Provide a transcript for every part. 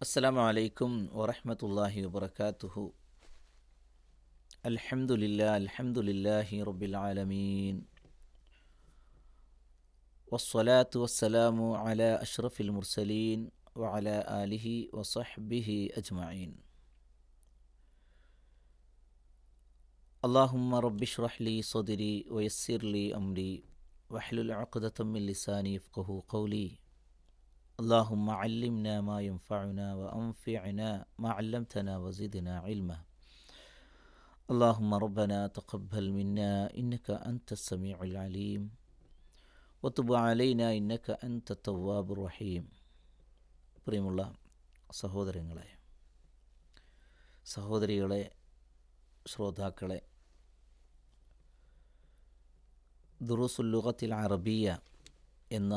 അസ്സലാമു അലൈക്കും വറഹ്മത്തുള്ളാഹി വബറകാതുഹു. അൽഹംദുലില്ലാഹി റബ്ബിൽ ആലമീൻ. വസ്സലാത്തു വസ്സലാമു അലാ അഷ്റഫിൽ മുർസലീൻ വഅലാ ആലിഹി വസഹ്ബിഹി അജ്മഈൻ. അല്ലാഹുമ്മ റബ്ബിശ്റഹ് ലി സ്വദ്രി വയസ്സിർ ലി അംരി വഹ്ലുൽ ഉഖ്ദതം മിൻ ലിസാനി യഫ്ഖഹു ഖൗലി. اللهم علمنا ما ينفعنا وأنفعنا ما علمتنا وزدنا علما. اللهم ربنا تقبل منا إنك أنت السميع العليم وتب علينا إنك أنت التواب الرحيم. പ്രിയമുള്ള സഹോദരങ്ങളെ, സഹോദരികളെ, ശ്രോതാക്കളെ, ദുറൂസുൽ ലുഗത്തിൽ അറബിയ എന്ന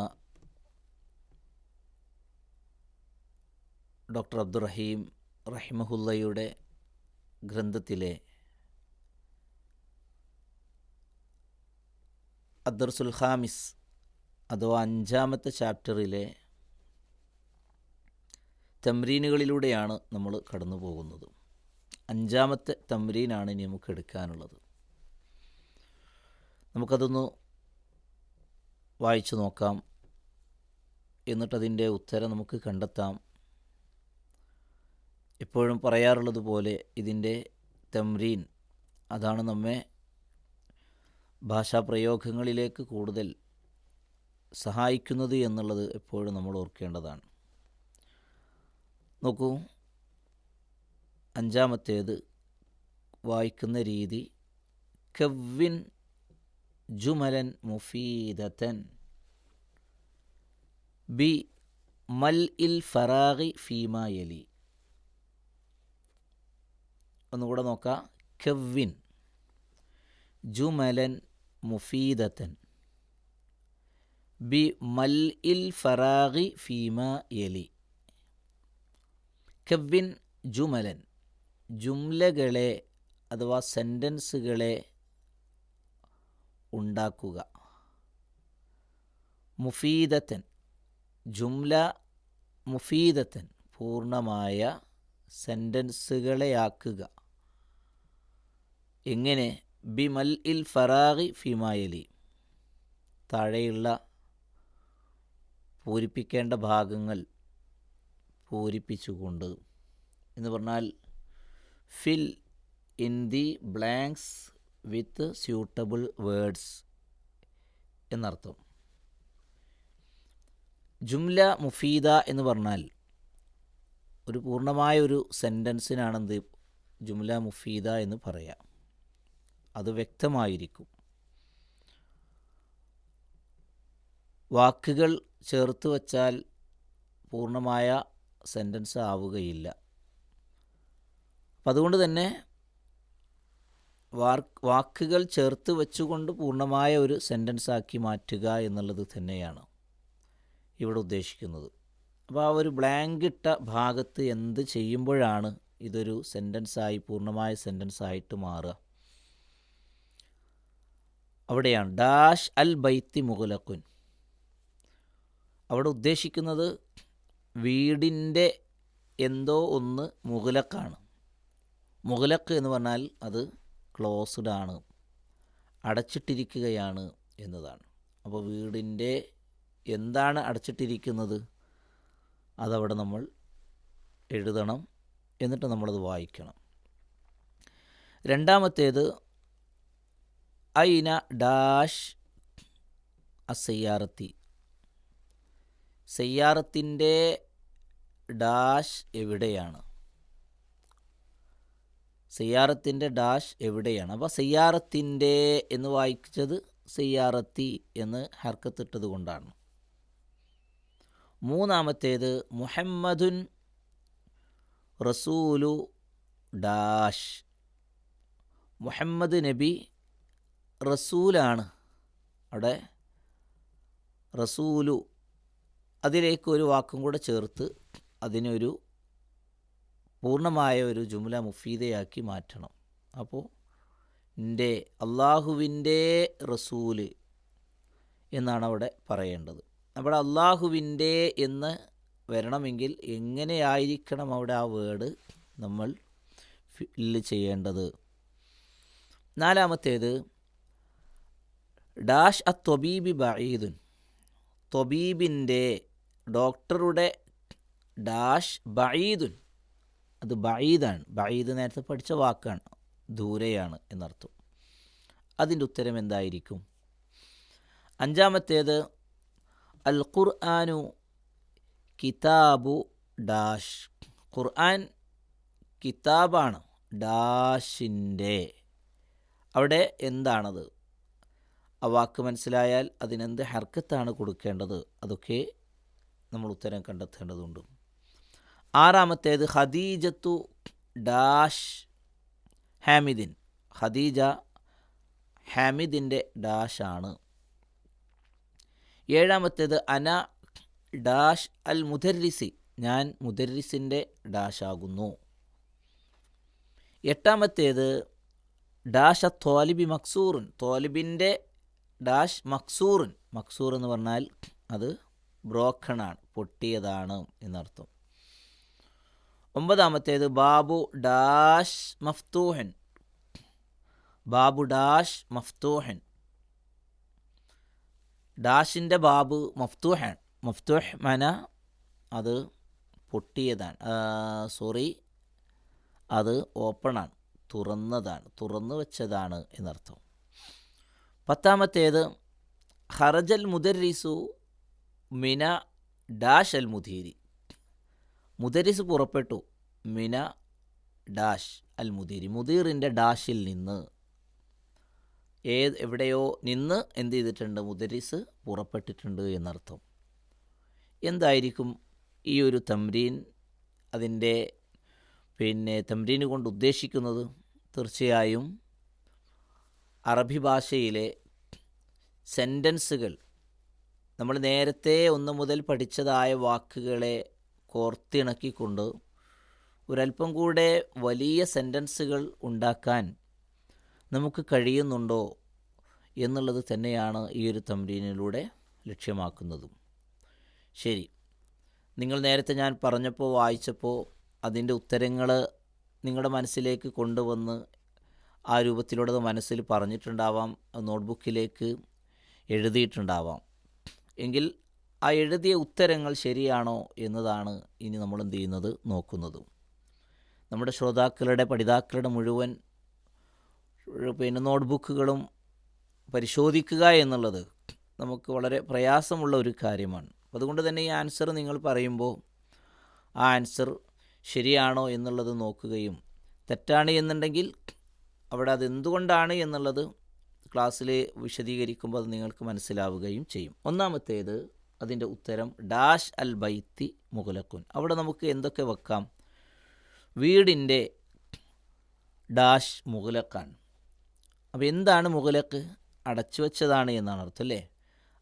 ഡോക്ടർ അബ്ദുറഹീം റഹിമഹുല്ലയുടെ ഗ്രന്ഥത്തിലെ അദ്ദർസുൽ ഖാമിസ് അഥവാ 5-ാമത്തെ ചാപ്റ്ററിലെ തംരീനുകളിലൂടെയാണ് നമ്മൾ കടന്നു പോകുന്നത്. 5-ാമത്തെ തംരീനാണ് ഇനി നമുക്ക് എടുക്കാനുള്ളത്. നമുക്കതൊന്ന് വായിച്ചു നോക്കാം, എന്നിട്ടതിൻ്റെ ഉത്തരം നമുക്ക് കണ്ടെത്താം. എപ്പോഴും പറയാറുള്ളത് പോലെ ഇതിൻ്റെ തംരീൻ അതാണ് നമ്മെ ഭാഷാപ്രയോഗങ്ങളിലേക്ക് കൂടുതൽ സഹായിക്കുന്നത് എന്നുള്ളത് എപ്പോഴും നമ്മൾ ഓർക്കേണ്ടതാണ്. നോക്കൂ, 5-ാമത്തേത് വായിക്കുന്ന രീതി: കവ്വിൻ ജുമലൻ മുഫീദതൻ ബി മൽ ഇൽ ഫറാഗി ഫീമാ യലി. ഒന്നുകൂടെ നോക്കാം. കവ്വിൻ ജുമലൻ മുഫീദതൻ ബി മൽ ഇൽ ഫറാഗി ഫീമാ യലി. കവ്വിൻ ജുമലൻ, ജുംലകളെ അഥവാ സെൻറ്റൻസുകളെ ഉണ്ടാക്കുക. മുഫീദത്തൻ, ജുംല മുഫീദത്തൻ, പൂർണ്ണമായ സെൻറ്റൻസുകളെയാക്കുക. എങ്ങനെ? ബി മൽ ഇൽ ഫറാഗി ഫിമായലി, താഴെയുള്ള പൂരിപ്പിക്കേണ്ട ഭാഗങ്ങൾ പൂരിപ്പിച്ചുകൊണ്ട് എന്ന് പറഞ്ഞാൽ fill in the blanks with suitable words എന്നർത്ഥം. ജുംല മുഫീദ എന്ന് പറഞ്ഞാൽ ഒരു പൂർണ്ണമായ ഒരു സെൻറ്റൻസിനാണെന്ത് ജുംല മുഫീദ എന്ന് പറയാം. അത് വ്യക്തമായിരിക്കും. വാക്കുകൾ ചേർത്ത് വച്ചാൽ പൂർണ്ണമായ സെൻറ്റൻസ് ആവുകയില്ല. അപ്പം അതുകൊണ്ട് തന്നെ വാക്കുകൾ ചേർത്ത് വെച്ചുകൊണ്ട് പൂർണ്ണമായ ഒരു സെൻറ്റൻസാക്കി മാറ്റുക എന്നുള്ളത് തന്നെയാണ് ഇവിടെ ഉദ്ദേശിക്കുന്നത്. അപ്പോൾ ആ ഒരു ബ്ലാങ്ക് ഇട്ട ഭാഗത്ത് എന്ത് ചെയ്യുമ്പോഴാണ് ഇതൊരു സെൻറ്റൻസായി, പൂർണ്ണമായ സെൻറ്റൻസായിട്ട് മാറുക? അവിടെയാണ് ഡാഷ് അൽ ബൈത്തി മുഗലഖുൻ. അവിടെ ഉദ്ദേശിക്കുന്നത് വീടിൻ്റെ എന്തോ ഒന്ന് മുഗലഖാണ്. മുഗലഖ് എന്ന് പറഞ്ഞാൽ അത് ക്ലോസ്ഡ് ആണ്, അടച്ചിട്ടിരിക്കുകയാണ് എന്നതാണ്. അപ്പോൾ വീടിൻ്റെ എന്താണ് അടച്ചിട്ടിരിക്കുന്നത് അതവിടെ നമ്മൾ എഴുതണം, എന്നിട്ട് നമ്മളത് വായിക്കണം. 2-ാമത്തേത് ഐന ഡാഷ് അസയ്യാറത്തി, സയ്യാറത്തിൻ്റെ ഡാഷ് എവിടെയാണ്, സയ്യാറത്തിൻ്റെ ഡാഷ് എവിടെയാണ്. അപ്പോൾ സയ്യാറത്തിൻ്റെ എന്ന് വായിച്ചത് സയ്യാറത്തി എന്ന് ഹർക്കത്തിട്ടത് കൊണ്ടാണ്. 3-ാമത്തേത് മുഹമ്മദുൻ റസൂലു ഡാഷ്, മുഹമ്മദ് നബി റസൂലാണ്. അവിടെ റസൂലു അതിലേക്ക് ഒരു വാക്കും കൂടെ ചേർത്ത് അതിനൊരു പൂർണ്ണമായ ഒരു ജുംല മുഫീദയാക്കി മാറ്റണം. അപ്പോൾ എൻ്റെ അള്ളാഹുവിൻ്റെ റസൂല് എന്നാണ് അവിടെ പറയേണ്ടത്. അവിടെ അള്ളാഹുവിൻ്റെ എന്ന് വരണമെങ്കിൽ എങ്ങനെയായിരിക്കണം അവിടെ ആ വേർഡ് നമ്മൾ ഫില്ല് ചെയ്യേണ്ടത്. നാലാമത്തേത് ഡാഷ് അ ത്വബീബി ബഈദുൻ. ത്വബീബിൻ്റെ ഡോക്ടറുടെ ഡാഷ് ബഈദുൻ, അത് ബഈദാണ്. ബഈദ് നേരത്തെ പഠിച്ച വാക്കാണ്, ദൂരെയാണ് എന്നർത്ഥം. അതിൻ്റെ ഉത്തരം എന്തായിരിക്കും? അഞ്ചാമത്തേത് അൽ ഖുർആനു കിതാബു ഡാഷ്. ഖുർആൻ കിതാബാണ് ഡാഷിൻ്റെ. അവിടെ എന്താണത്? ആ വാക്ക് മനസ്സിലായാൽ അതിനെന്ത് ഹർക്കത്താണ് കൊടുക്കേണ്ടത്? അതൊക്കെ നമ്മൾ ഉത്തരം കണ്ടെത്തേണ്ടതുണ്ട്. ആറാമത്തേത് ഖദീജത്തു ഡാഷ് ഹാമിദിൻ. ഖദീജ ഹാമിദിൻ്റെ ഡാഷാണ്. ഏഴാമത്തേത് അന ഡാഷ് അൽ മുദർരിസി. ഞാൻ മുദർരിസിൻ്റെ ഡാഷാകുന്നു. എട്ടാമത്തേത് ഡാഷ് ത്വാലിബി മക്സൂറുൻ. ത്വാലിബിൻ്റെ ഡാഷ് മക്സൂറുൻ. മക്സൂർ എന്ന് പറഞ്ഞാൽ അത് ബ്രോക്കണാണ്, പൊട്ടിയതാണ് എന്നർത്ഥം. ഒമ്പതാമത്തേത് ബാബു ഡാഷ് മഫ്തൂഹൻ. ബാബു ഡാഷ് മഫ്തൂഹൻ. ഡാഷിൻ്റെ ബാബ് മഫ്തൂഹാൻ. മഫ്തൂഹ് മന അത് പൊട്ടിയതാണ്, അത് ഓപ്പണാണ്, തുറന്നതാണ്, തുറന്നു വെച്ചതാണ് എന്നർത്ഥം. പത്താമത്തേത് ഖറജൽ മുദർരിസു മിന ഡാഷ് അൽ മുദീരി. മുദരിസ് പുറപ്പെട്ടു മിന ഡാഷ് അൽ മുദീരി. മുദീറിൻ്റെ ഡാഷിൽ നിന്ന്, എവിടെയോ നിന്ന് എന്ത് ചെയ്തിട്ടുണ്ട്? മുദരിസ് പുറപ്പെട്ടിട്ടുണ്ട് എന്നർത്ഥം. എന്തായിരിക്കും ഈ ഒരു തംരീൻ, അതിൻ്റെ തംരീന് കൊണ്ട് ഉദ്ദേശിക്കുന്നത്? തീർച്ചയായും അറബി ഭാഷയിലെ സെൻറ്റൻസുകൾ, നമ്മൾ നേരത്തെ 1 മുതൽ പഠിച്ചതായ വാക്കുകളെ കോർത്തിണക്കിക്കൊണ്ട് ഒരല്പം കൂടെ വലിയ സെൻറ്റൻസുകൾ ഉണ്ടാക്കാൻ നമുക്ക് കഴിയുന്നുണ്ടോ എന്നുള്ളത് തന്നെയാണ് ഈ ഒരു തംരീനിലൂടെ ലക്ഷ്യമാക്കുന്നതും. ശരി, നിങ്ങൾ നേരത്തെ ഞാൻ പറഞ്ഞപ്പോൾ, വായിച്ചപ്പോൾ അതിൻ്റെ ഉത്തരങ്ങൾ നിങ്ങളുടെ മനസ്സിലേക്ക് കൊണ്ടുവന്ന് ആ രൂപത്തിലൂടെ അത് മനസ്സിൽ പറഞ്ഞിട്ടുണ്ടാവാം, നോട്ട്ബുക്കിലേക്ക് എഴുതിയിട്ടുണ്ടാവാം. എങ്കിൽ ആ എഴുതിയ ഉത്തരങ്ങൾ ശരിയാണോ എന്നതാണ് ഇനി നമ്മൾ എന്ത് ചെയ്യുന്നത്, നോക്കുന്നത്. നമ്മുടെ ശ്രോതാക്കളുടെ, പഠിതാക്കളുടെ മുഴുവൻ നോട്ട്ബുക്കുകളും പരിശോധിക്കുക എന്നുള്ളത് നമുക്ക് വളരെ പ്രയാസമുള്ള ഒരു കാര്യമാണ്. അതുകൊണ്ട് തന്നെ ഈ ആൻസർ നിങ്ങൾ പറയുമ്പോൾ ആ ആൻസർ ശരിയാണോ എന്നുള്ളത് നോക്കുകയും, തെറ്റാണ് എന്നുണ്ടെങ്കിൽ അവിടെ അതെന്തുകൊണ്ടാണ് എന്നുള്ളത് ക്ലാസ്സിൽ വിശദീകരിക്കുമ്പോൾ അത് നിങ്ങൾക്ക് മനസ്സിലാവുകയും ചെയ്യും. ഒന്നാമത്തേത് അതിൻ്റെ ഉത്തരം ഡാഷ് അൽ ബൈത്തി മുഗലക്കുൻ. അവിടെ നമുക്ക് എന്തൊക്കെ വെക്കാം? വീടിൻ്റെ ഡാഷ് മുഗലക്കാണ്. അപ്പോൾ എന്താണ് മുഗലക്ക്? അടച്ചു വെച്ചതാണ് എന്നാണ് അർത്ഥം, അല്ലേ?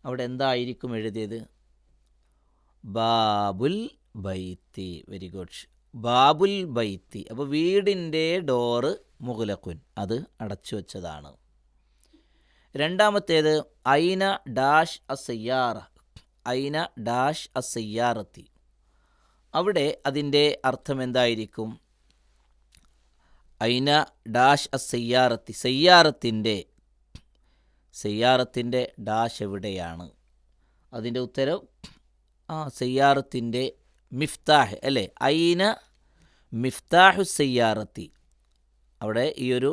അവിടെ എന്തായിരിക്കും എഴുതിയത്? ബാബുൽ ബൈത്തി. വെരി ഗുഡ്, ബാബുൽ ബൈത്തി. അപ്പോൾ വീടിൻ്റെ ഡോറ് മുഗലക്കുൻ, അത് അടച്ചു വെച്ചതാണ്. രണ്ടാമത്തേത് ഐന ഡാഷ് അസയ്യാറ. ഐന ഡാഷ് അസയ്യാറത്തി. അവിടെ അതിൻ്റെ അർത്ഥം എന്തായിരിക്കും? ഐന ഡാഷ് അസയ്യാറത്തി. സയ്യാറത്തിൻ്റെ ഡാഷ് എവിടെയാണ്? അതിൻ്റെ ഉത്തരം സയ്യാറത്തിൻ്റെ മിഫ്താഹ്, അല്ലേ? ഐന മിഫ്താഹു സയ്യാറത്തി. അവിടെ ഈ ഒരു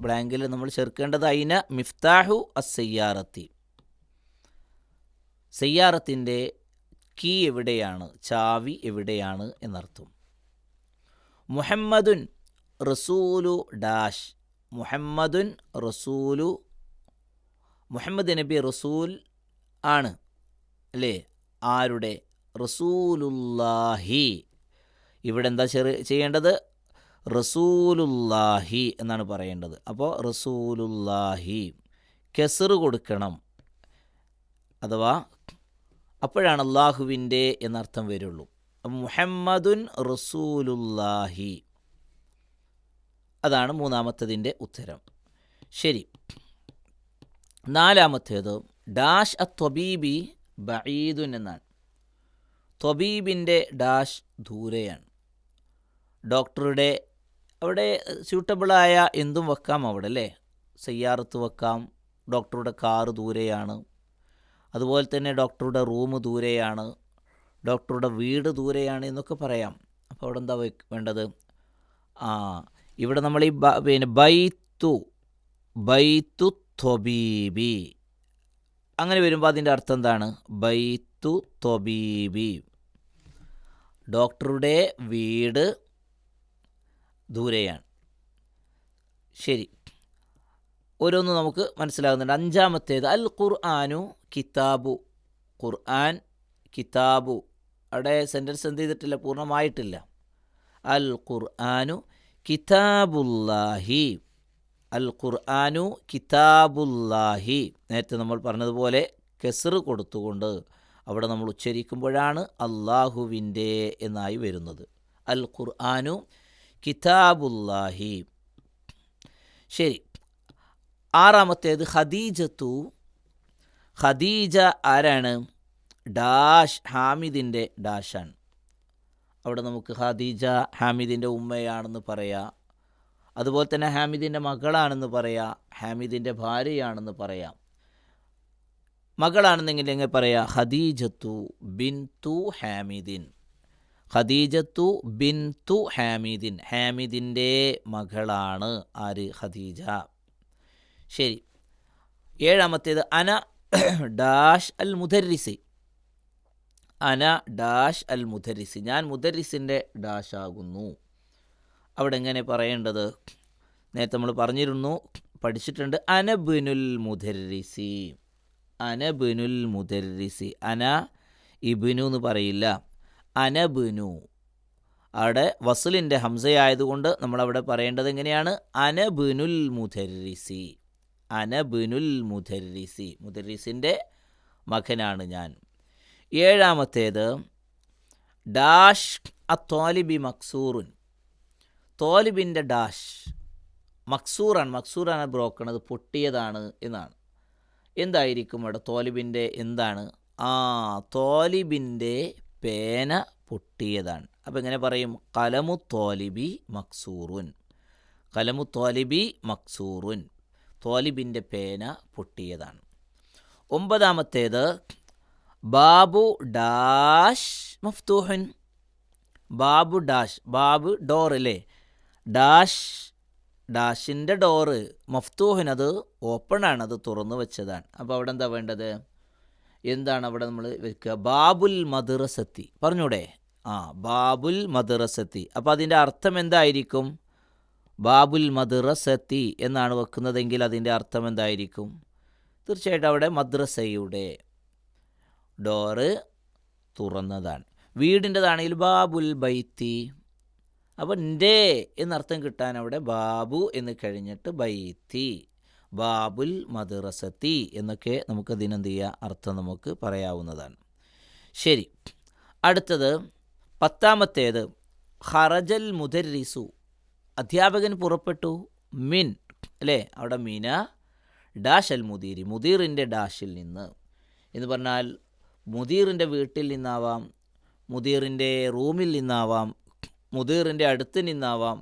ബ്ലാങ്കിൽ നമ്മൾ ചേർക്കേണ്ടത് ഐന മിഫ്താഹു അസയ്യാറത്തി. സയ്യാറത്തിൻ്റെ കീ എവിടെയാണ്, ചാവി എവിടെയാണ് എന്നർത്ഥം. മുഹമ്മദുൻ റസൂലു ഡാഷ്. മുഹമ്മദുൻ റസൂലു. മുഹമ്മദ് നബി റസൂൽ ആണ്, അല്ലേ? ആരുടെ? റസൂലുല്ലാഹി. ഇവിടെ എന്താ ചെയ്യേണ്ടത്? റസൂലുല്ലാഹി എന്നാണ് പറയേണ്ടത്. അപ്പോൾ റസൂലുല്ലാഹി കെസറ് കൊടുക്കണം, അഥവാ അപ്പോഴാണ് അള്ളാഹുവിൻ്റെ എന്നർത്ഥം വരുള്ളൂ. മുഹമ്മദുൻ റസൂലുല്ലാഹി, അതാണ് മൂന്നാമത്തതിൻ്റെ ഉത്തരം. ശരി, നാലാമത്തേത് ഡാഷ് അത്വബീബി ബഈദുൻ എന്നാണ്. ത്വബീബിൻ്റെ ഡാഷ് ദൂരെയാണ്. ഡോക്ടറുടെ അവിടെ സ്യൂട്ടബിളായ എന്തും വെക്കാം അവിടെ അല്ലേ. സയ്യാറത്ത് വെക്കാം. ഡോക്ടറുടെ കാറ് ദൂരെയാണ്. അതുപോലെ തന്നെ ഡോക്ടറുടെ റൂം ദൂരെയാണ്, ഡോക്ടറുടെ വീട് ദൂരെയാണ് എന്നൊക്കെ പറയാം. അപ്പോൾ അവിടെ എന്താ വേണ്ടത്? ഇവിടെ നമ്മൾ ഈ പിന്നെ ബൈത്തു ത്വബീബി അങ്ങനെ വരുമ്പോൾ അതിൻ്റെ അർത്ഥം എന്താണ്? ബൈത്തു ത്വബീബി, ഡോക്ടറുടെ വീട് ദൂരെയാണ്. ശരി, ഓരോന്നും നമുക്ക് മനസ്സിലാകുന്നുണ്ട്. അഞ്ചാമത്തേത് അൽ ഖുർആനു കിതാബു. ഖുർആൻ കിതാബു, അവിടെ സെൻറ്റൻസ് എന്ത് ചെയ്തിട്ടില്ല, പൂർണ്ണമായിട്ടില്ല. അൽ ഖുർആനു കിതാബുല്ലാഹി. അൽ ഖുർആനു കിതാബുല്ലാഹി. നേരത്തെ നമ്മൾ പറഞ്ഞതുപോലെ കെസ്ർ കൊടുത്തുകൊണ്ട് അവിടെ നമ്മൾ ഉച്ചരിക്കുമ്പോഴാണ് അള്ളാഹുവിൻ്റെ എന്നായി വരുന്നത്. അൽ ഖുർആനു കിതാബുല്ലാഹി. ശരി, ആറാമത്തേത് ഖദീജത്തു. ഖദീജ ആരാണ്? ഡാഷ് ഹാമിദിൻ്റെ ഡാഷാണ്. അവിടെ നമുക്ക് ഖദീജ ഹാമിദിൻ്റെ ഉമ്മയാണെന്ന് പറയാം. അതുപോലെ തന്നെ ഹാമിദിൻ്റെ മകളാണെന്ന് പറയാം, ഹാമിദിൻ്റെ ഭാര്യയാണെന്ന് പറയാം. മകളാണെന്നെങ്കിൽ എങ്ങനെ പറയാം? ഖദീജത്തു ബിൻതു ഹാമിദിൻ. ഖദീജത്തു ബിൻതു ഹാമിദിൻ, ഹാമിദിൻ്റെ മകളാണ് ആര്? ഖദീജ. ശരി, ഏഴാമത്തേത് അന ഡാഷ് അൽ മുദരിസി. അന ഡാഷ് അൽ മുദരിസി, ഞാൻ മുദരിസിൻ്റെ ഡാഷ് ആകുന്നു. അവിടെ എങ്ങനെ പറയേണ്ടത്? നേരത്തെ നമ്മൾ പറഞ്ഞിരുന്നു, പഠിച്ചിട്ടുണ്ട്. അനബിനുൽ മുദരിസി, അനബിനുൽ മുദരിസി. അന ഇബിനു എന്ന് പറയില്ല, അനബിനു. അവിടെ വസ്ലിൻ്റെ ഹംസയായതുകൊണ്ട് നമ്മളവിടെ പറയേണ്ടത് എങ്ങനെയാണ്? അനബിനുൽ മുദരിസി, അനബിനുൽ മുദരിസി, മുദരിസിൻ്റെ മകനാണ് ഞാൻ. ഏഴാമത്തേത് ഡാഷ് അത്വാലിബി മക്സൂറുൻ. തോലിബിൻ്റെ ഡാഷ് മക്സൂറാണ്. മക്സൂറാണ് ബ്രോക്കൺ, അത് പൊട്ടിയതാണ് എന്നാണ്. എന്തായിരിക്കും അവിടെ തോലിബിൻ്റെ എന്താണ്? തോലിബിൻ്റെ പേന പൊട്ടിയതാണ്. അപ്പോൾ എങ്ങനെ പറയും? കലമു തോലിബി മക്സൂറുൻ, കലമു തോലിബി മക്സൂറുൻ, തോലിബിൻ്റെ പേന പൊട്ടിയതാണ്. ഒമ്പതാമത്തേത് ബാബു ഡാഷ് മഫ്തൂഹൻ. ബാബു ഡാഷ്, ബാബ് ഡോർ അല്ലേ, ഡാഷ് ഡാഷിൻ്റെ ഡോറ് മഫ്തൂഹൻ, അത് ഓപ്പണാണ്, അത് തുറന്നു വെച്ചതാണ്. അപ്പോൾ അവിടെ എന്താ വേണ്ടത്? എന്താണ് അവിടെ നമ്മൾ വെക്കുക? ബാബുൽ മദ്റസത്തി. പറഞ്ഞൂടെ? ബാബുൽ മദ്റസത്തി. അപ്പോൾ അതിൻ്റെ അർത്ഥം എന്തായിരിക്കും? ബാബുൽ മദ്റസത്തി എന്നാണ് വെക്കുന്നതെങ്കിൽ അതിൻ്റെ അർത്ഥം എന്തായിരിക്കും? തീർച്ചയായിട്ടും അവിടെ മദ്രസയുടെ ഡോറ് തുറന്നതാണ്. വീടിൻ്റെതാണെങ്കിൽ ബാബുൽ ബൈത്തി. അപ്പോൾ എൻ്റെ എന്നർത്ഥം കിട്ടാൻ അവിടെ ബാബു എന്ന് കഴിഞ്ഞിട്ട് ബൈത്തി, ബാബുൽ മദ്റസത്തി എന്നൊക്കെ നമുക്ക് അതിനെന്ത് ചെയ്യുക? അർത്ഥം നമുക്ക് പറയാവുന്നതാണ്. ശരി, അടുത്തത് പത്താമത്തേത് ഖറജൽ മുദരിസു. അധ്യാപകൻ പുറപ്പെട്ടു. മിൻ അല്ലേ, അവിടെ മീന ഡാഷ് അൽ മുദീരി, മുദീറിൻ്റെ ഡാഷിൽ നിന്ന് എന്ന് പറഞ്ഞാൽ മുദീറിൻ്റെ വീട്ടിൽ നിന്നാവാം, മുദീറിൻ്റെ റൂമിൽ നിന്നാവാം, മുദീറിൻ്റെ അടുത്ത് നിന്നാവാം.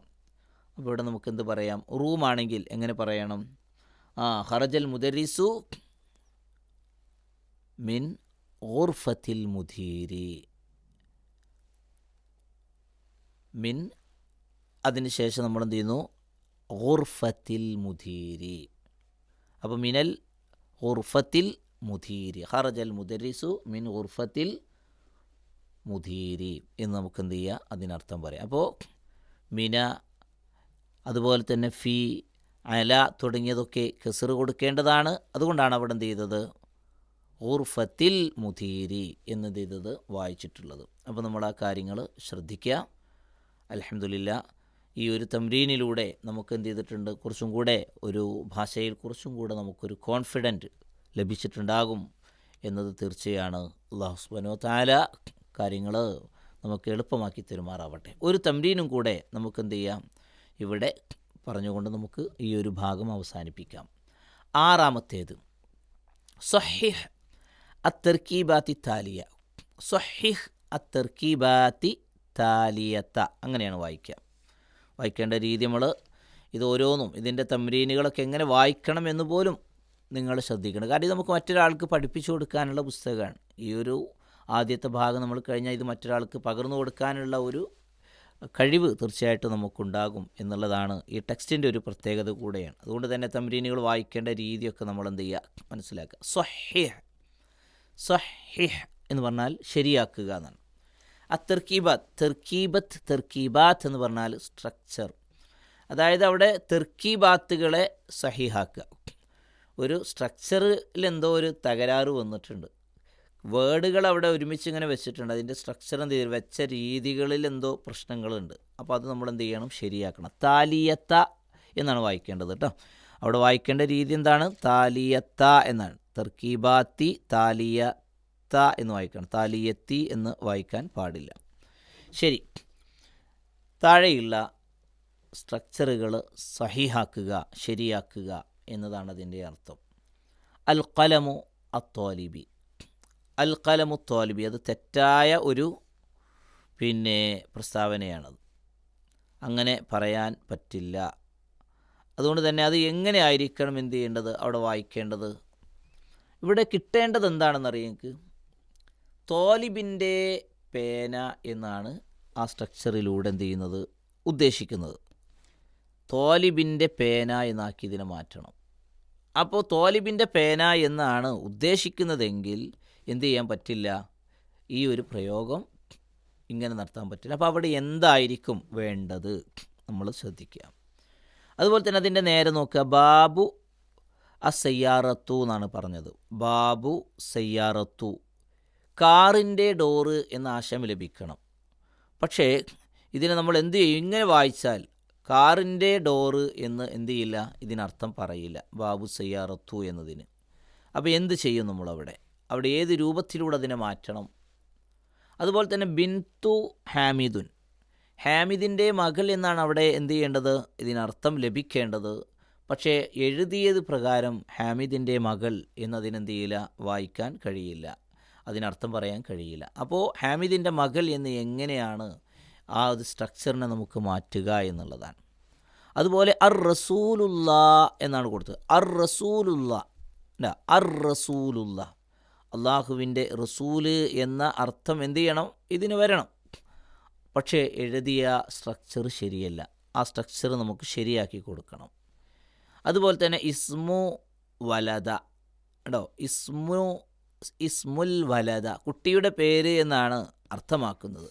അപ്പോൾ ഇവിടെ നമുക്ക് എന്ത് പറയാം? റൂമാണെങ്കിൽ എങ്ങനെ പറയണം? ഖറജൽ മുദരിസു മിൻ ഗുർഫത്തിൽ മുദീരി. മിൻ അതിനുശേഷം നമ്മൾ എന്ത് ചെയ്യുന്നു? ഗുർഫത്തിൽ മുദീരി. അപ്പോൾ മിനൽ ഗുർഫത്തിൽ മുദീരി, ഖറജൽ മുദരിസു മിൻ ഗുർഫത്തിൽ മുദീരി എന്ന് നമുക്ക് എന്ത് ചെയ്യുക? അതിനർത്ഥം പറയാം. അപ്പോൾ മിന, അതുപോലെ തന്നെ ഫി, അല തുടങ്ങിയതൊക്കെ കെസ്ർ കൊടുക്കേണ്ടതാണ്. അതുകൊണ്ടാണ് അവിടെ എന്ത് ചെയ്തത്? ഗുർഫത്തിൽ മുദീരി എന്നെന്ത് ചെയ്തത്? വായിച്ചിട്ടുള്ളത്. അപ്പോൾ നമ്മൾ ആ കാര്യങ്ങൾ ശ്രദ്ധിക്കുക. അൽഹംദുലില്ലാ, ഈ ഒരു തംരീനിലൂടെ നമുക്ക് എന്ത് ചെയ്തിട്ടുണ്ട്? കുറച്ചും കൂടെ ഒരു ഭാഷയിൽ കുറച്ചും കൂടെ നമുക്കൊരു കോൺഫിഡൻറ്റ് ലഭിച്ചിട്ടുണ്ടാകും എന്നത് തീർച്ചയാണ്. അല്ലാഹു സുബ്ഹാനഹു വ തആല കാര്യങ്ങൾ നമുക്ക് എളുപ്പമാക്കി തരുമാറാവട്ടെ. ഒരു തംരീനും കൂടെ നമുക്ക് എന്ത് ചെയ്യാം? ഇവിടെ പറഞ്ഞുകൊണ്ട് നമുക്ക് ഈ ഒരു ഭാഗം അവസാനിപ്പിക്കാം. ആറാമത്തേത് സ്വഹിഹ് അത്തർക്കീബാത്തി താലിയ. സ്വഹിഹ് അത്തർക്കീബാത്തി താലിയത്ത, അങ്ങനെയാണ് വായിക്കേണ്ട രീതി. നമ്മൾ ഇത് ഓരോന്നും ഇതിൻ്റെ തംരീനുകളൊക്കെ എങ്ങനെ വായിക്കണം എന്ന് പോലും നിങ്ങൾ ശ്രദ്ധിക്കണം. കാരണം ഇത് നമുക്ക് മറ്റൊരാൾക്ക് പഠിപ്പിച്ചു കൊടുക്കാനുള്ള പുസ്തകമാണ്. ഈ ഒരു ആദ്യത്തെ ഭാഗം നമ്മൾ കഴിഞ്ഞാൽ ഇത് മറ്റൊരാൾക്ക് പകർന്നു കൊടുക്കാനുള്ള ഒരു കഴിവ് തീർച്ചയായിട്ടും നമുക്കുണ്ടാകും എന്നുള്ളതാണ് ഈ ടെക്സ്റ്റിൻ്റെ ഒരു പ്രത്യേകത കൂടെയാണ്. അതുകൊണ്ട് തന്നെ തംരീനുകൾ വായിക്കേണ്ട രീതിയൊക്കെ നമ്മൾ എന്ത് ചെയ്യുക, മനസ്സിലാക്കുക. സ്വഹിഹ് എന്ന് പറഞ്ഞാൽ ശരിയാക്കുക എന്നാണ്. തെർക്കീബാത്ത് എന്ന് പറഞ്ഞാൽ സ്ട്രക്ചർ, അതായത് അവിടെ തെർക്കീബാത്തുകളെ സഹിഹാക്കുക. ഒരു സ്ട്രക്ചറിൽ എന്തോ ഒരു തകരാറ് വന്നിട്ടുണ്ട്, വേർഡുകൾ അവിടെ ഒരുമിച്ച് ഇങ്ങനെ വെച്ചിട്ടുണ്ട്, അതിൻ്റെ സ്ട്രക്ചർ എന്ത് ചെയ്യും, വെച്ച രീതികളിൽ എന്തോ പ്രശ്നങ്ങളുണ്ട്. അപ്പോൾ അത് നമ്മൾ എന്ത് ചെയ്യണം, ശരിയാക്കണം. താലിയത്ത എന്നാണ് വായിക്കേണ്ടത് കേട്ടോ. അവിടെ വായിക്കേണ്ട രീതി എന്താണ്, താലിയത്ത എന്നാണ്. തെർക്കീബാത്തി താലിയത്ത എന്ന് വായിക്കണം, താലിയത്തി എന്ന് വായിക്കാൻ പാടില്ല. ശരി, താഴെയുള്ള സ്ട്രക്ചറുകൾ സഹിഹാക്കുക, ശരിയാക്കുക എന്നതാണ് അതിൻ്റെ അർത്ഥം. അൽ ഖലമു അത്വാലിബി, അൽ ഖലമു ത്വാലിബി, അത് തെറ്റായ ഒരു പ്രസ്താവനയാണത്. അങ്ങനെ പറയാൻ പറ്റില്ല. അതുകൊണ്ട് തന്നെ അത് എങ്ങനെ ആയിരിക്കണം എന്ത് ചെയ്യേണ്ടത്, അവിടെ വായിക്കേണ്ടത്. ഇവിടെ കിട്ടേണ്ടത് എന്താണെന്നറിയാം നിങ്ങൾക്ക്, ത്വാലിബിൻ്റെ പേന എന്നാണ് ആ സ്ട്രക്ചറിലൂടെ എന്ത് ചെയ്യുന്നത്, ഉദ്ദേശിക്കുന്നത്. ത്വാലിബിൻ്റെ പേന എന്നാക്കി ഇതിനെ മാറ്റണം. അപ്പോൾ ത്വാലിബിൻ്റെ പേന എന്നാണ് ഉദ്ദേശിക്കുന്നതെങ്കിൽ എന്ത് ചെയ്യാൻ പറ്റില്ല, ഈ ഒരു പ്രയോഗം ഇങ്ങനെ നടത്താൻ പറ്റില്ല. അപ്പോൾ അവിടെ എന്തായിരിക്കും വേണ്ടത് നമ്മൾ ശ്രദ്ധിക്കുക. അതുപോലെ തന്നെ അതിൻ്റെ നേരെ നോക്കുക, ബാബു അസയ്യാറത്തു എന്നാണ് പറഞ്ഞത്. ബാബു സയ്യാറത്തു, കാറിൻ്റെ ഡോറ് എന്ന ആശയം ലഭിക്കണം. പക്ഷേ ഇതിനെ നമ്മൾ എന്ത് ചെയ്യും, ഇങ്ങനെ വായിച്ചാൽ കാറിൻ്റെ ഡോറ് എന്ന് എന്ത് ചെയ്യില്ല, ഇതിനർത്ഥം പറയില്ല ബാബു സയ്യാറത്തു എന്നതിന്. അപ്പോൾ എന്ത് ചെയ്യും നമ്മളവിടെ, അവിടെ ഏത് രൂപത്തിലൂടെ അതിനെ മാറ്റണം. അതുപോലെ തന്നെ ബിന്തു ഹാമിദുൻ, ഹാമിദിൻ്റെ മകൾ എന്നാണ് അവിടെ എന്ത് ചെയ്യേണ്ടത്, ഇതിനർത്ഥം ലഭിക്കേണ്ടത്. പക്ഷേ എഴുതിയത് പ്രകാരം ഹാമിദിൻ്റെ മകൾ എന്നതിനെന്ത് ചെയ്യില്ല, വായിക്കാൻ കഴിയില്ല, അതിനർത്ഥം പറയാൻ കഴിയില്ല. അപ്പോൾ ഹാമിദിൻ്റെ മകൾ എന്ന് എങ്ങനെയാണ് ആ ഒരു സ്ട്രക്ചറിനെ നമുക്ക് മാറ്റുക എന്നുള്ളതാണ്. അതുപോലെ അർ റസൂലുള്ള എന്നാണ് കൊടുത്തത്. അർ റസൂലുള്ള, അള്ളാഹുവിൻ്റെ റസൂല് എന്ന അർത്ഥം എന്ത് ചെയ്യണം, ഇതിന് വരണം. പക്ഷേ എഴുതിയ സ്ട്രക്ചർ ശരിയല്ല, ആ സ്ട്രക്ചർ നമുക്ക് ശരിയാക്കി കൊടുക്കണം. അതുപോലെ തന്നെ ഇസ്മു വലദ ഉണ്ടോ, ഇസ്മുൽ വലദ, കുട്ടിയുടെ പേര് എന്നാണ് അർത്ഥമാക്കുന്നത്.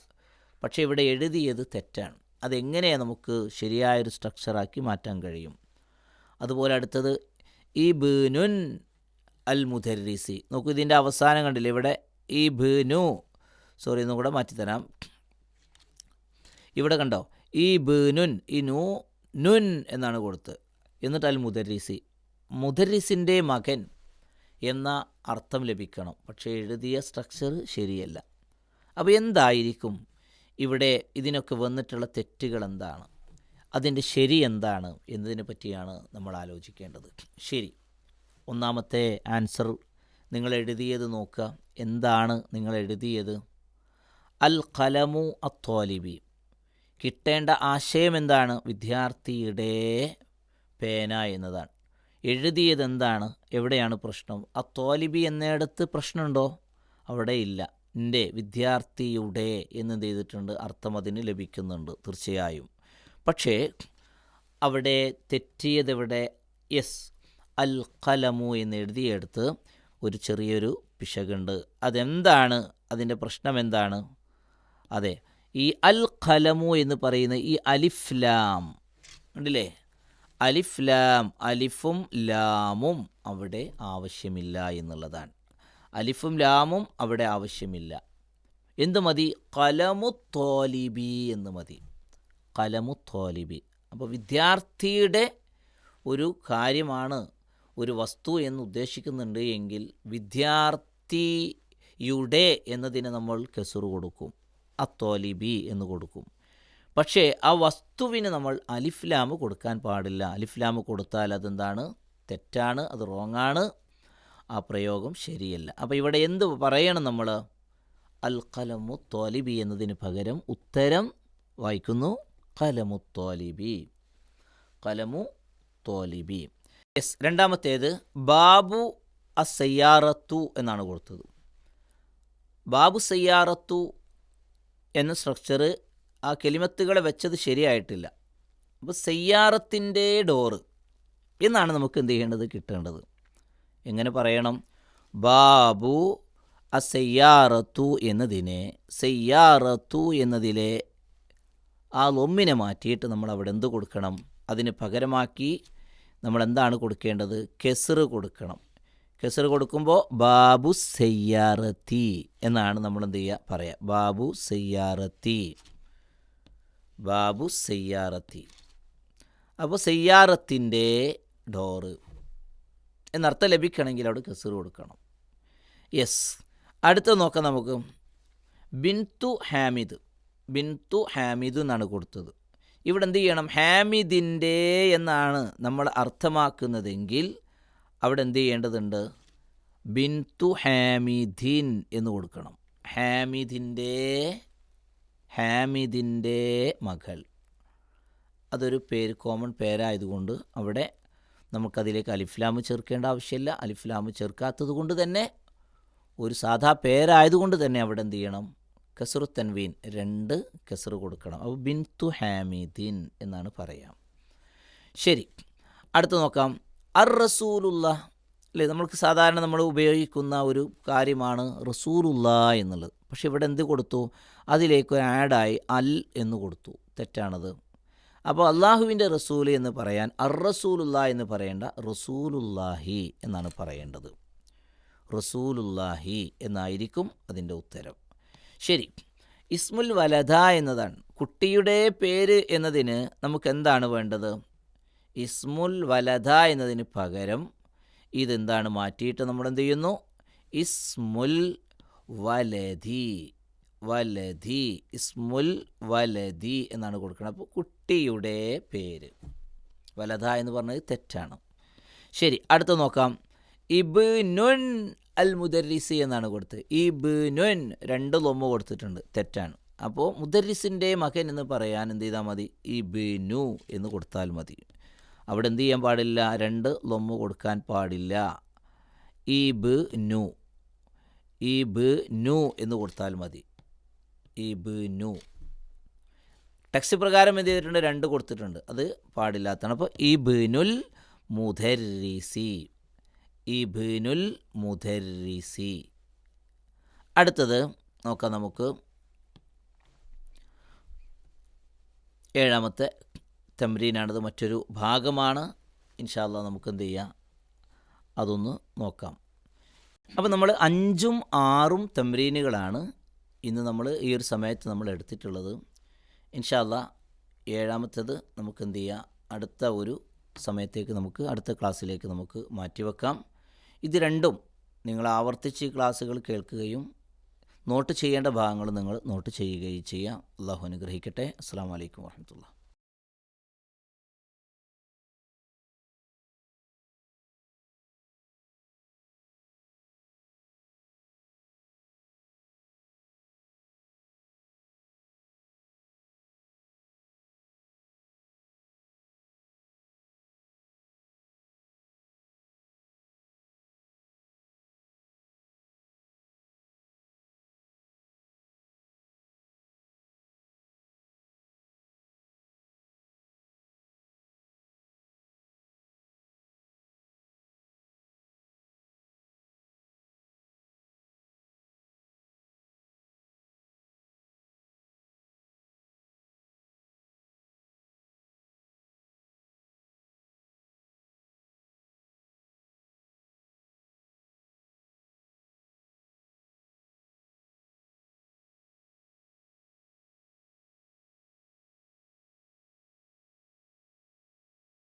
പക്ഷേ ഇവിടെ എഴുതിയത് തെറ്റാണ്. അതെങ്ങനെയാണ് നമുക്ക് ശരിയായൊരു സ്ട്രക്ചറാക്കി മാറ്റാൻ കഴിയും. അതുപോലെ അടുത്തത് ഇബ്നുൻ അൽ മുദർരിസി, നോക്കൂ ഇതിൻ്റെ അവസാനം കണ്ടില്ലേ, ഇവിടെ ഇബ്നു, സോറി ഒന്നും കൂടെ മാറ്റിത്തരാം. ഇവിടെ കണ്ടോ, ഇബ്നുൻ, ഈ നുൻ എന്നാണ് കൊടുത്ത്, എന്നിട്ട് അൽ മുദർരിസി, മുദർരിസിൻ്റെ മകൻ എന്ന അർത്ഥം ലഭിക്കണം. പക്ഷേ എഴുതിയ സ്ട്രക്ചർ ശരിയല്ല. അപ്പോൾ എന്തായിരിക്കും ഇവിടെ ഇതിനൊക്കെ വന്നിട്ടുള്ള തെറ്റുകൾ എന്താണ്, അതിൻ്റെ ശരി എന്താണ് എന്നതിനെ പറ്റിയാണ് നമ്മൾ ആലോചിക്കേണ്ടത്. ശരി, ഒന്നാമത്തെ ആൻസർ നിങ്ങൾ എഴുതിയത് നോക്കുക. എന്താണ് നിങ്ങൾ എഴുതിയത്, അൽ ഖലമു അത്വാലിബി, കിട്ടേണ്ട ആശയം എന്താണ്, വിദ്യാർത്ഥിയുടെ പേന എന്നതാണ്. എഴുതിയത് എന്താണ്, എവിടെയാണ് പ്രശ്നം, അത്വാലിബി എന്നിടത്ത് പ്രശ്നമുണ്ടോ, അവിടെ ഇല്ല. എൻ്റെ വിദ്യാർത്ഥിയുടെ എന്നെന്ത് ചെയ്തിട്ടുണ്ട്, അർത്ഥം അതിന് ലഭിക്കുന്നുണ്ട് തീർച്ചയായും. പക്ഷേ അവിടെ തെറ്റിയതെവിടെ, യെസ് അൽ ഖലമു എന്ന് എഴുതിയെടുത്ത് ഒരു ചെറിയൊരു പിശകുണ്ട്. അതെന്താണ്, അതിൻ്റെ പ്രശ്നം എന്താണ്, അതെ ഈ അൽ ഖലമു എന്ന് പറയുന്ന ഈ അലിഫ് ലാം ഉണ്ടല്ലേ, അലിഫ് ലാം, അലിഫും ലാമും അവിടെ ആവശ്യമില്ല എന്നുള്ളതാണ്. അലിഫും ലാമും അവിടെ ആവശ്യമില്ല. എന്ത് മതി, ഖലമു ത്വാലിബി എന്ന് മതി, ഖലമു ത്വാലിബി. അപ്പോൾ വിദ്യാർത്ഥിയുടെ ഒരു കാര്യമാണ്, ഒരു വസ്തു എന്ന് ഉദ്ദേശിക്കുന്നുണ്ട് എങ്കിൽ വിദ്യാർത്ഥിയുടെ എന്നതിന് നമ്മൾ കെസുറ് കൊടുക്കും, അത്വാലിബി എന്ന് കൊടുക്കും. പക്ഷേ ആ വസ്തുവിന് നമ്മൾ അലിഫ് ലാം കൊടുക്കാൻ പാടില്ല. അലിഫ് ലാം കൊടുത്താൽ അതെന്താണ്, തെറ്റാണ്, അത് റോങ്ങാണ്, ആ പ്രയോഗം ശരിയല്ല. അപ്പോൾ ഇവിടെ എന്ത് പറയണം നമ്മൾ, അൽ ഖലമു ത്വാലിബി എന്നതിന് പകരം ഉത്തരം വായിക്കുന്നു ഖലമു ത്വാലിബി. ഖലമു ത്വാലിബി. യെസ്. രണ്ടാമത്തേത് ബാബു അസയ്യാറത്തു എന്നാണ് കൊടുത്തത്. ബാബു സയ്യാറത്തു എന്ന സ്ട്രക്ചർ ആ കെലിമത്തുകളെ വെച്ചത് ശരിയായിട്ടില്ല. അപ്പോൾ സയ്യാറത്തിൻ്റെ ഡോറ് എന്നാണ് നമുക്ക് എന്ത് ചെയ്യേണ്ടത്, കിട്ടേണ്ടത്. എങ്ങനെ പറയണം? ബാബു അസയ്യാറത്തു എന്നതിനെ സയ്യാറത്തു എന്നതിലെ ആ ലൊമ്മിനെ മാറ്റിയിട്ട് നമ്മൾ അവിടെ എന്ത് കൊടുക്കണം? അതിന് പകരമാക്കി നമ്മൾ എന്താണ് കൊടുക്കേണ്ടത്? കെസ്റ് കൊടുക്കണം. കെസ്റ് കൊടുക്കുമ്പോൾ ബാബു സയ്യാറത്തി എന്നാണ് നമ്മൾ എന്ത് ചെയ്യുക, പറയാം. ബാബു സയ്യാറത്തി, ബാബു സയ്യാറത്തി. അപ്പോൾ സയ്യാറത്തിൻ്റെ ഡോറ് എന്നർത്ഥം ലഭിക്കണമെങ്കിൽ അവിടെ കെസ്റ് കൊടുക്കണം. യെസ്. അടുത്ത നോക്കാം നമുക്ക്. ബിൻതു ഹാമിദ്, ബിൻതു ഹാമിദ് എന്നാണ് കൊടുത്തത്. ഇവിടെ എന്ത് ചെയ്യണം? ഹാമിദിൻ്റെ എന്നാണ് നമ്മൾ അർത്ഥമാക്കുന്നതെങ്കിൽ അവിടെ എന്ത് ചെയ്യേണ്ടതുണ്ട്? ബിൻതു ഹാമിദിൻ എന്ന് കൊടുക്കണം. ഹാമിദിൻ്റെ, ഹാമിദിൻ്റെ മകൾ. അതൊരു പേര്, കോമൺ പേരായതുകൊണ്ട് അവിടെ നമുക്കതിലേക്ക് അലിഫ്ലാമ് ചേർക്കേണ്ട ആവശ്യമില്ല. അലിഫ്ലാമ് ചേർക്കാത്തത് കൊണ്ട് തന്നെ, ഒരു സാധാ പേരായതുകൊണ്ട് തന്നെ അവിടെ എന്ത് ചെയ്യണം? കസ്റു തൻവീൻ, 2 കസ്റ് കൊടുക്കണം. അപ്പോൾ ബിൻതു ഹാമിദിൻ എന്നാണ് പറയാം. ശരി. അടുത്ത് നോക്കാം. അർ റസൂലുള്ള, അല്ലേ? നമ്മൾക്ക് സാധാരണ നമ്മൾ ഉപയോഗിക്കുന്ന ഒരു കാര്യമാണ് റസൂലുള്ള എന്നുള്ളത്. പക്ഷെ ഇവിടെ എന്ത് കൊടുത്തു? അതിലേക്ക് ആഡായി അൽ എന്ന് കൊടുത്തു. തെറ്റാണത്. അപ്പോൾ അള്ളാഹുവിൻ്റെ റസൂൽ എന്ന് പറയാൻ അർ റസൂലുള്ള എന്ന് പറയേണ്ട റസൂലുല്ലാഹി എന്നാണ് പറയേണ്ടത്. റസൂലുല്ലാഹി എന്നായിരിക്കും അതിൻ്റെ ഉത്തരം. ശരി. ഇസ്മുൽ വലദ എന്നതാണ് കുട്ടിയുടെ പേര് എന്നതിന് നമുക്ക് എന്താണ് വേണ്ടത്? ഇസ്മുൽ വലദ എന്നതിന് പകരം ഇതെന്താണ് മാറ്റിയിട്ട് നമ്മൾ എന്ത് ചെയ്യുന്നു? ഇസ്മുൽ വലദി, വലദി, ഇസ്മുൽ വലദി എന്നാണ് കൊടുക്കുന്നത്. അപ്പോൾ കുട്ടിയുടെ പേര്. വലദ എന്ന് പറഞ്ഞത് തെറ്റാണ്. ശരി. അടുത്ത് നോക്കാം. ഇബ്നുൻ അൽ മുദരിസി എന്നാണ് കൊടുത്തത്. ഇബ്നുൻ 2 ലൊമ്മ കൊടുത്തിട്ടുണ്ട്. തെറ്റാണ്. അപ്പോൾ മുദരിസിൻ്റെ മകൻ എന്ന് പറയാൻ എന്ത് ചെയ്താൽ മതി? ഇബ്നു എന്ന് കൊടുത്താൽ മതി. അവിടെ എന്ത് ചെയ്യാൻ പാടില്ല? 2 ലൊമ്മ കൊടുക്കാൻ പാടില്ല. ഇബ്നു, ഇബ്നു എന്ന് കൊടുത്താൽ മതി. ഇബ്നു. ടെക്സ്റ്റ് പ്രകാരം എന്ത് ചെയ്തിട്ടുണ്ട്? 2 കൊടുത്തിട്ടുണ്ട്. അത് പാടില്ലാത്തതാണ്. അപ്പോൾ ഇബ്നുൽ മുദരിസി, ഇബ്നുൽ മുദരിസി. അടുത്തത് നോക്കാം നമുക്ക്. 7ാമത്തെ തംരീനാണത്. മറ്റൊരു ഭാഗമാണ്. ഇൻഷാ അല്ലാഹ് നമുക്ക് എന്ത് ചെയ്യാം, അതൊന്ന് നോക്കാം. അപ്പോൾ നമ്മൾ 5ഉം 6ഉം തംരീനുകളാണ് ഇന്ന് നമ്മൾ ഈ ഒരു സമയത്ത് നമ്മൾ എടുത്തിട്ടുള്ളത്. ഇൻഷാ അല്ലാഹ് 7ാമത്തേത് നമുക്ക് എന്ത് ചെയ്യാം, അടുത്ത ഒരു സമയത്തേക്ക് നമുക്ക്, അടുത്ത ക്ലാസ്സിലേക്ക് നമുക്ക് മാറ്റിവെക്കാം. ഇത് രണ്ടും നിങ്ങൾ ആവർത്തിച്ച് ക്ലാസ്സുകൾ കേൾക്കുകയും നോട്ട് ചെയ്യേണ്ട ഭാഗങ്ങൾ നിങ്ങൾ നോട്ട് ചെയ്യുകയും ചെയ്യാം. അള്ളാഹു അനുഗ്രഹിക്കട്ടെ. അസ്സലാമു അലൈക്കും വറഹ്മത്തുള്ളാഹി.